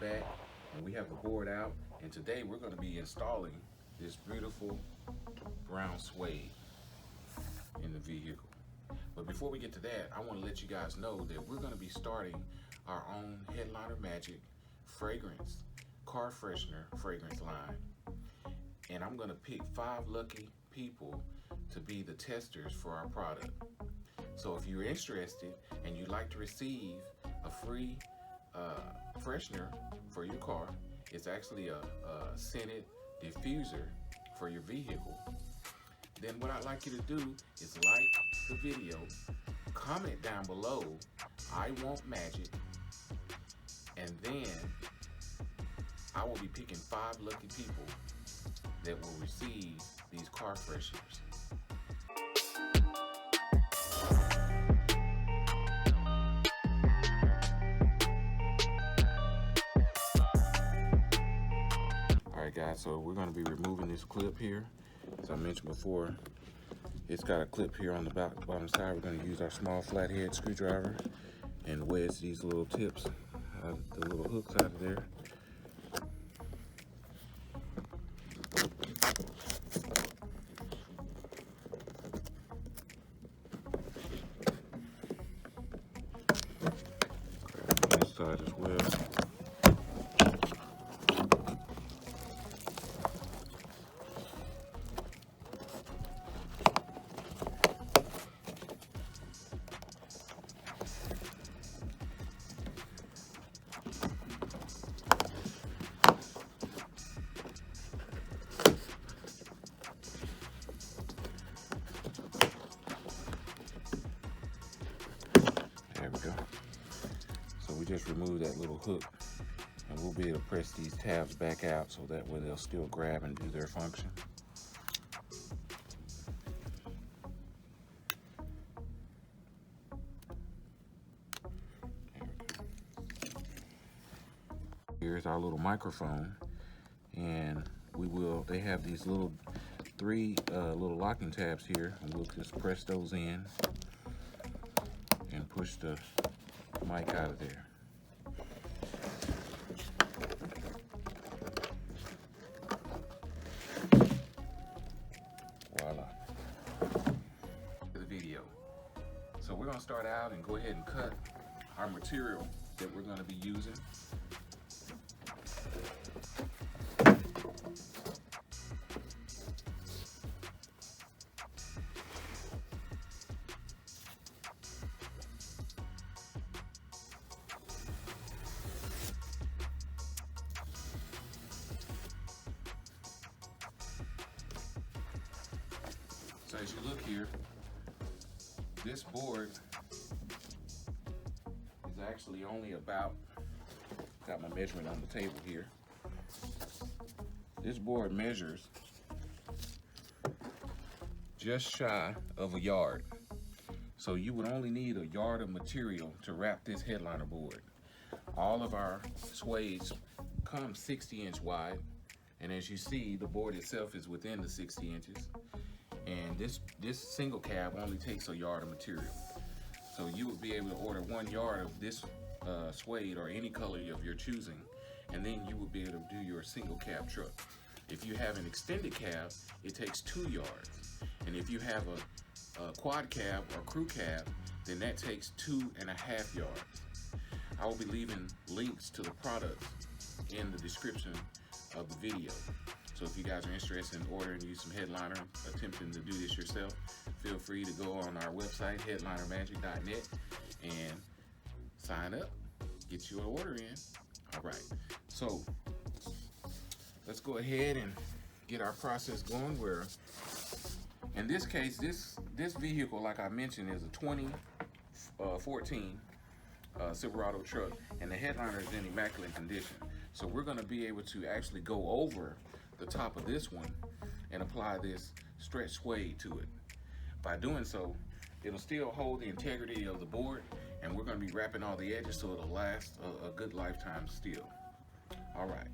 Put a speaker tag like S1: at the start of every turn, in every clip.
S1: back and we have the board out, and today we're going to be installing this beautiful brown suede in the vehicle. But before we get to that, I want to let you guys know that we're going to be starting our own Headliner Magic fragrance, car freshener fragrance line. And I'm going to pick 5 lucky people to be the testers for our product. So if you're interested and you'd like to receive a free freshener for your car, it's actually a scented diffuser for your vehicle, then what I'd like you to do is like the video, comment down below, I want magic, and then I will be picking 5 lucky people that will receive these car fresheners. Alright guys, so we're going to be removing this clip here. As I mentioned before, it's got a clip here on the bottom side. We're going to use our small flathead screwdriver and wedge these little tips, the little hooks out of there. Grab this side as well. There we go. So we just remove that little hook, and we'll be able to press these tabs back out so that way they'll still grab and do their function. There we go. Here's our little microphone, and they have these little 3 little locking tabs here, and we'll just press those in and push the mic out of there. Voila. The video. So we're going to start out and go ahead and cut our material that we're going to be using. So as you look here, this board is actually only about, got my measurement on the table here. This board measures just shy of a yard. So you would only need a yard of material to wrap this headliner board. All of our suedes come 60-inch wide, and as you see, the board itself is within the 60 inches. And this single cab only takes a yard of material. So you would be able to order 1 yard of this suede or any color of your choosing, and then you would be able to do your single cab truck. If you have an extended cab, it takes 2 yards. And if you have a quad cab or crew cab, then that takes 2.5 yards. I will be leaving links to the products in the description of the video. So if you guys are interested in ordering you some headliner, attempting to do this yourself, feel free to go on our website, headlinermagic.net, and sign up, get your order in. All right, so let's go ahead and get our process going. Where, in this case, this vehicle, like I mentioned, is a 2014 Silverado truck, and the headliner is in immaculate condition. So we're going to be able to actually go over the top of this one and apply this stretch suede to it. By doing so, it'll still hold the integrity of the board, and we're going to be wrapping all the edges so it'll last a good lifetime still. All right.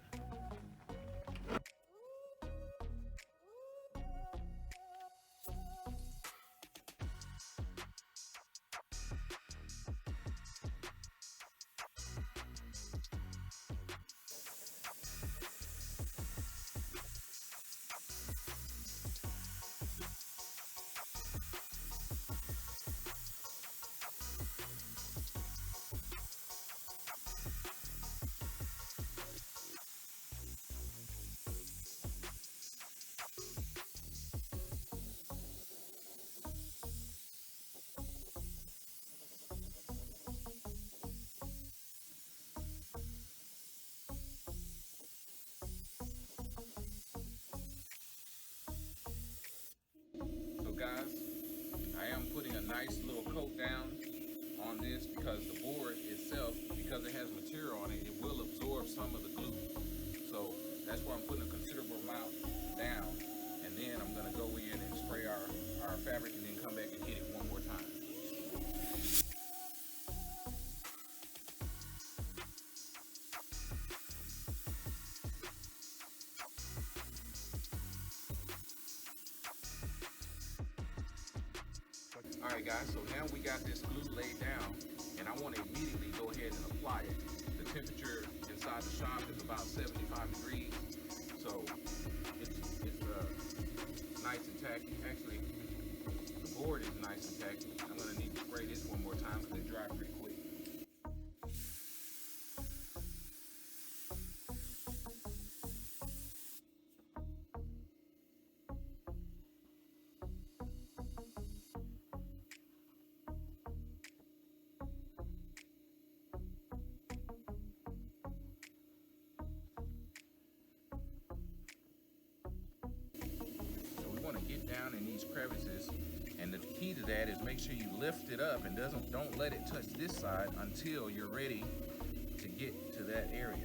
S1: nice little coat down on this because the board itself, because it has material on it, it will absorb some of the glue. So that's why I'm putting a considerable amount down, and then I'm gonna go in and spray our fabric and then come back and hit it one more time. Alright guys, so now we got this glue laid down, and I want to immediately go ahead and apply it. The temperature inside the shop is about 75 degrees, so it's nice and tacky. Actually, the board is nice and tacky. I'm going to need to spray this one more time because it dries pretty quick. Get down in these crevices, and the key to that is make sure you lift it up and don't let it touch this side until you're ready to get to that area,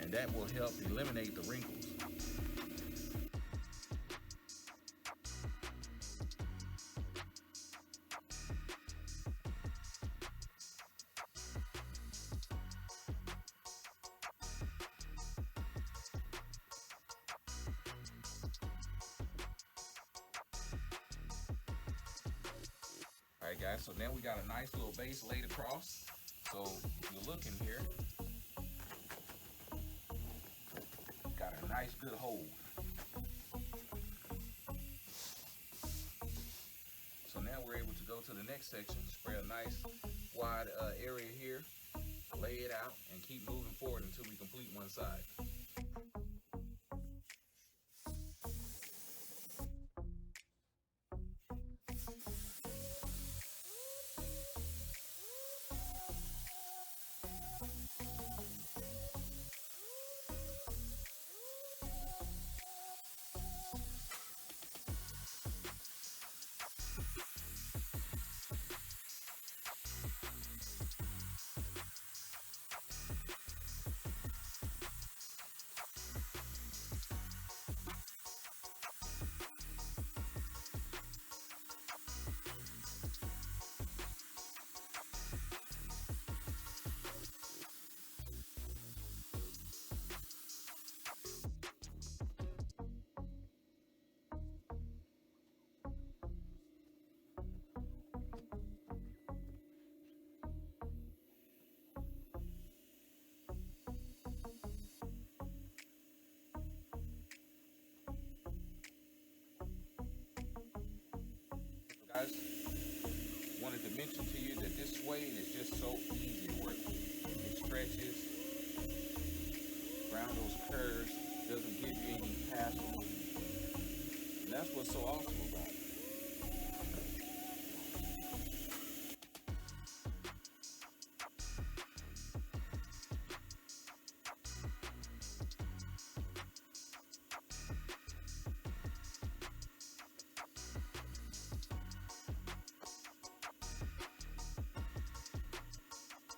S1: and that will help eliminate the wrinkles. Alright guys, so now we got a nice little base laid across. So if you look in here, got a nice good hold. So now we're able to go to the next section, spray a nice wide area here, lay it out, and keep moving forward until we complete one side. Guys, wanted to mention to you that this suede is just so easy to work with. It stretches around those curves, doesn't give you any hassle, and that's what's so awesome about it.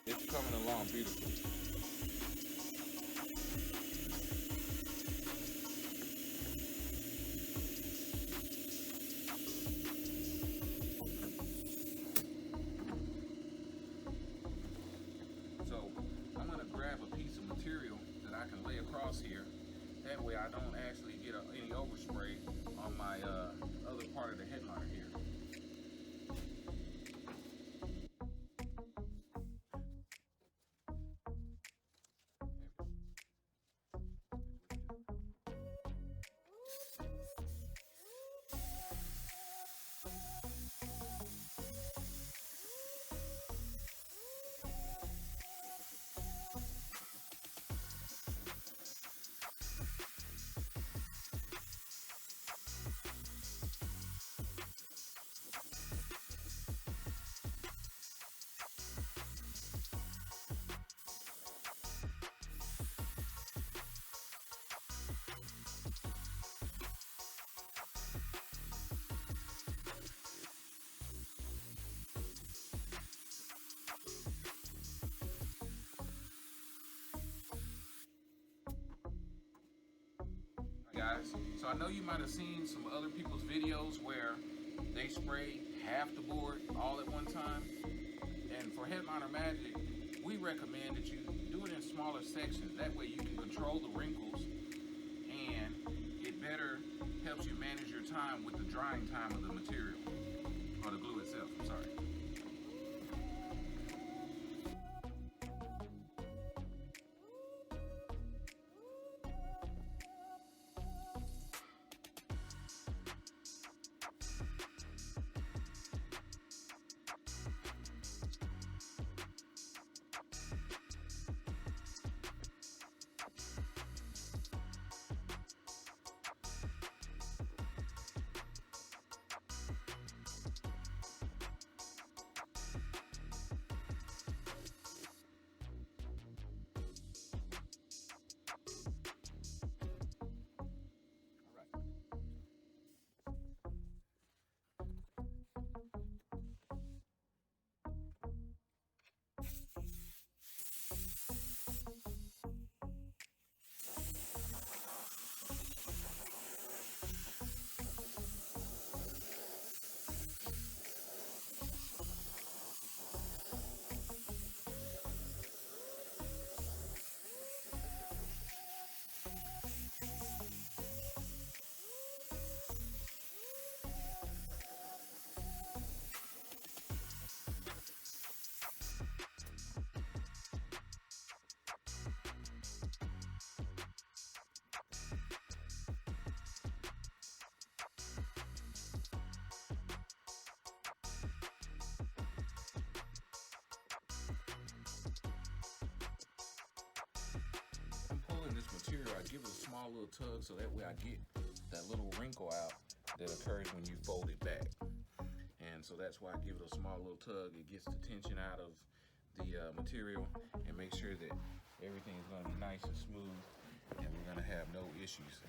S1: It's coming along beautifully. So I'm going to grab a piece of material that I can lay across here. That way I don't actually get any overspray on my other part of the headliner here. guys, so I know you might have seen some other people's videos where they spray half the board all at one time. And for Headliner Magic, we recommend that you do it in smaller sections. That way you can control the wrinkles, and it better helps you manage your time with the drying time of the material, or the glue itself, I'm sorry. Material, I give it a small little tug so that way I get that little wrinkle out that occurs when you fold it back. And so that's why I give it a small little tug. It gets the tension out of the material and make sure that everything is going to be nice and smooth and we're going to have no issues.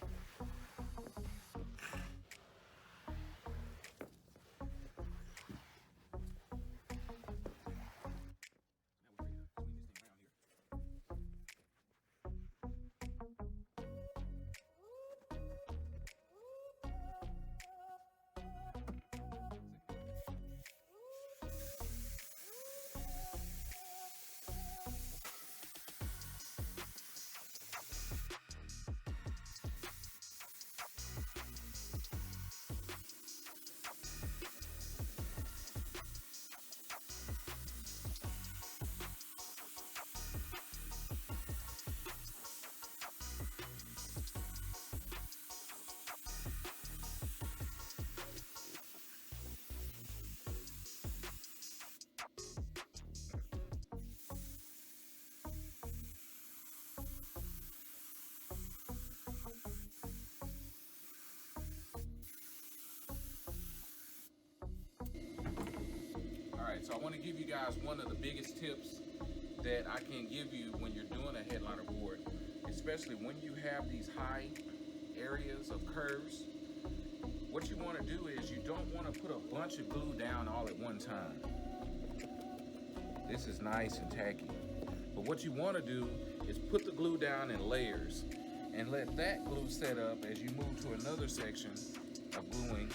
S1: Alright, so I want to give you guys one of the biggest tips that I can give you when you're doing a headliner board, especially when you have these high areas of curves. What you want to do is you don't want to put a bunch of glue down all at one time. This is nice and tacky. But what you want to do is put the glue down in layers and let that glue set up as you move to another section of gluing,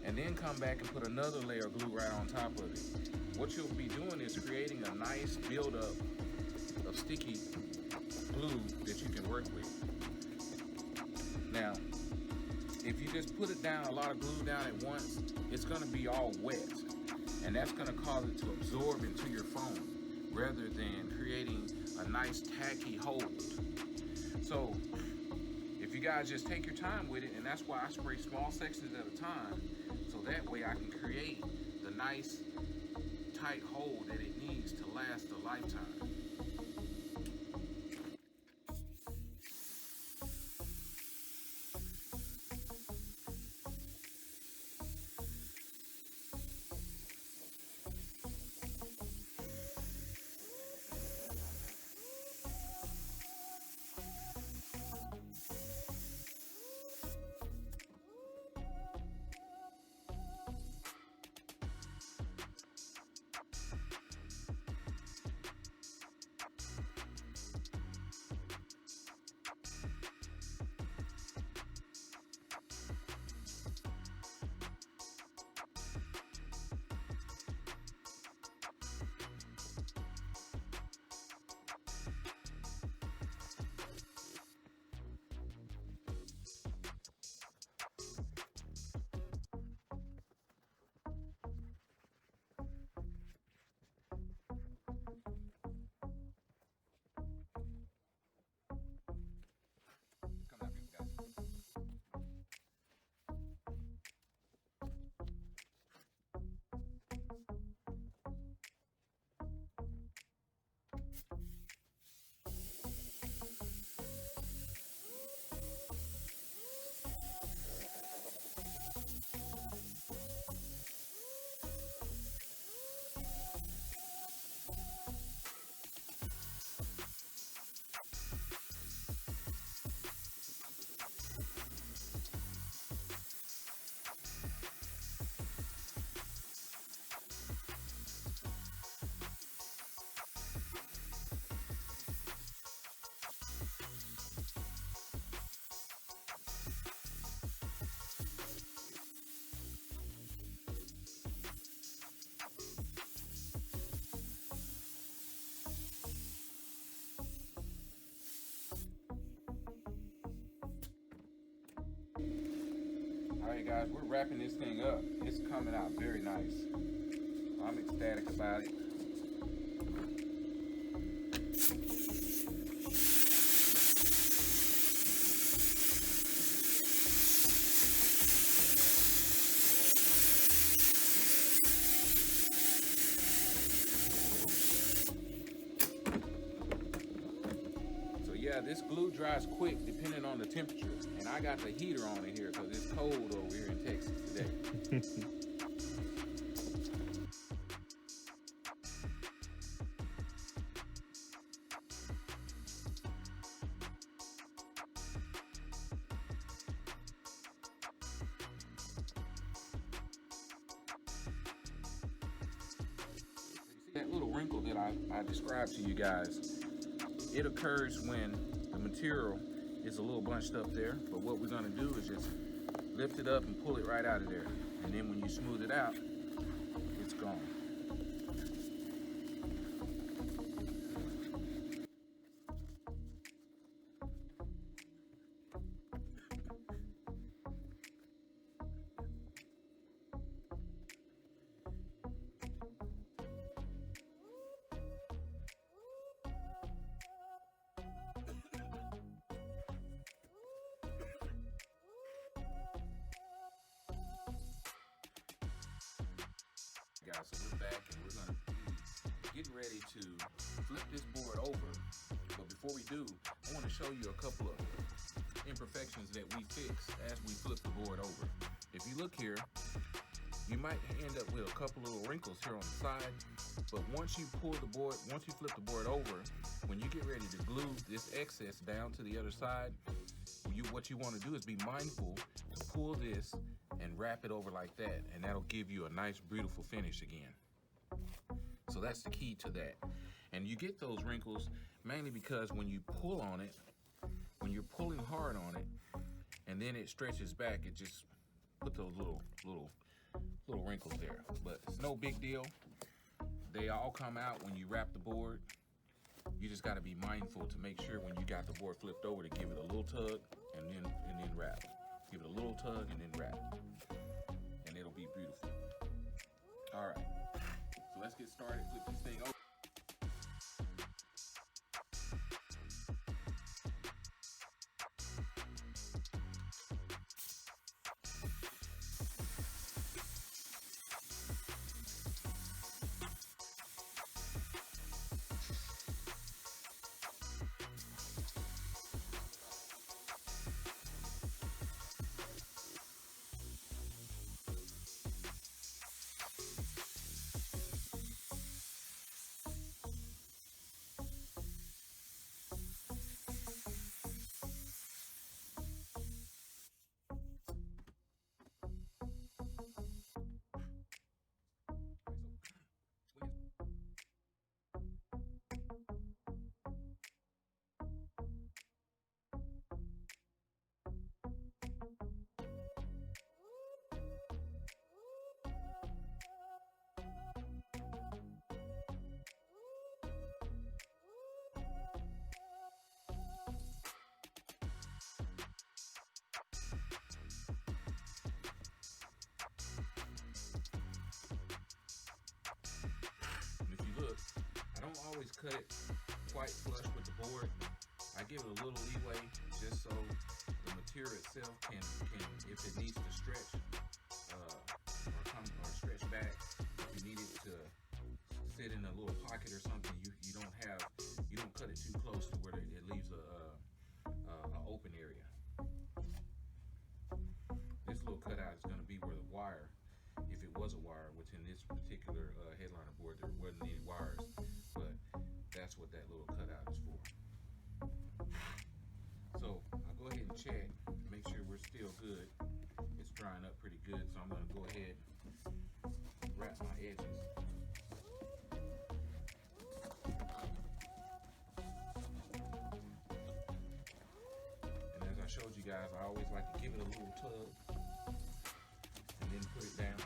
S1: and then come back and put another layer of glue right on top of it. What you'll be doing is creating a nice buildup of sticky glue that you can work with. Now, if you just put it down, a lot of glue down at once, it's gonna be all wet, and that's gonna cause it to absorb into your foam rather than creating a nice tacky hold. So if you guys just take your time with it, and that's why I spray small sections at a time, so that way I can create the nice tight hold that it needs to last a lifetime. Alright guys, we're wrapping this thing up. It's coming out very nice. I'm ecstatic about it. So yeah, this glue dries quick depending on the temperature. And I got the heater on in here because it's cold over here in Texas today. That little wrinkle that I described to you guys, it occurs when the material is a little bunched up there, but what we're gonna do is just lift it up and pull it right out of there. And then when you smooth it out, it's gone. Guys, so we're back and we're gonna be getting ready to flip this board over. But before we do, I want to show you a couple of imperfections that we fix as we flip the board over. If you look here, you might end up with a couple little wrinkles here on the side, but once you flip the board over, when you get ready to glue this excess down to the other side, what you want to do is be mindful to pull this and wrap it over like that, and that'll give you a nice, beautiful finish again. So that's the key to that. And you get those wrinkles mainly because when you pull on it, when you're pulling hard on it, and then it stretches back, it just put those little wrinkles there. But it's no big deal. They all come out when you wrap the board. You just got to be mindful to make sure when you got the board flipped over to give it a little tug and then wrap. Give it a little tug and then wrap, and it'll be beautiful. All right, so let's get started. Flip this thing over. Look, I don't always cut it quite flush with the board. I give it a little leeway just so the material itself can if it needs to stretch or stretch back, if you need it to sit in a little pocket or something, you don't have cut it too close to where it leaves a open area. This little cutout is going to be where the wire, if it was a wire, which in this particular headliner board there wasn't any wires, but that's what that little cutout is for. So I'll go ahead and check, make sure we're still good. It's drying up pretty good, so I'm going to go ahead and wrap my edges. And as I showed you guys, I always like to give it a little tug and then put it down.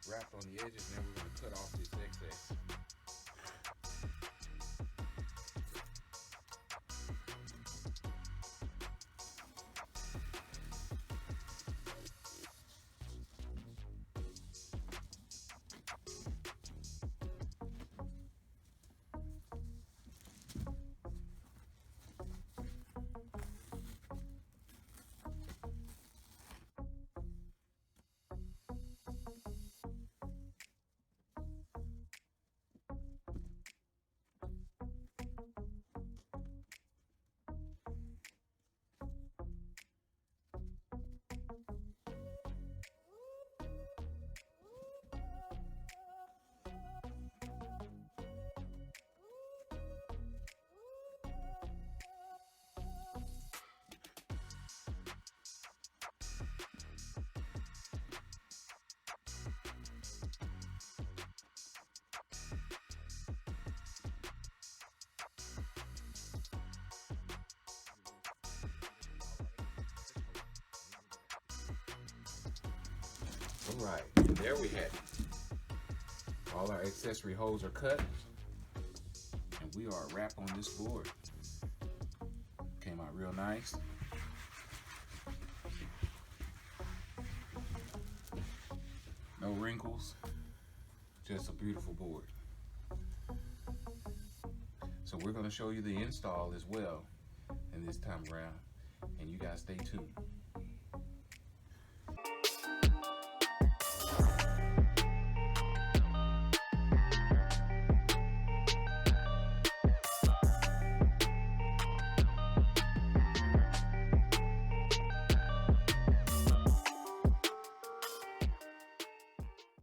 S1: Wrapped on the edges, and then we're going to cut off this excess. All right, there we have it. All our accessory holes are cut, and we are wrapped on this board. Came out real nice. No wrinkles, just a beautiful board. So we're going to show you the install as well in this time around, and you guys stay tuned.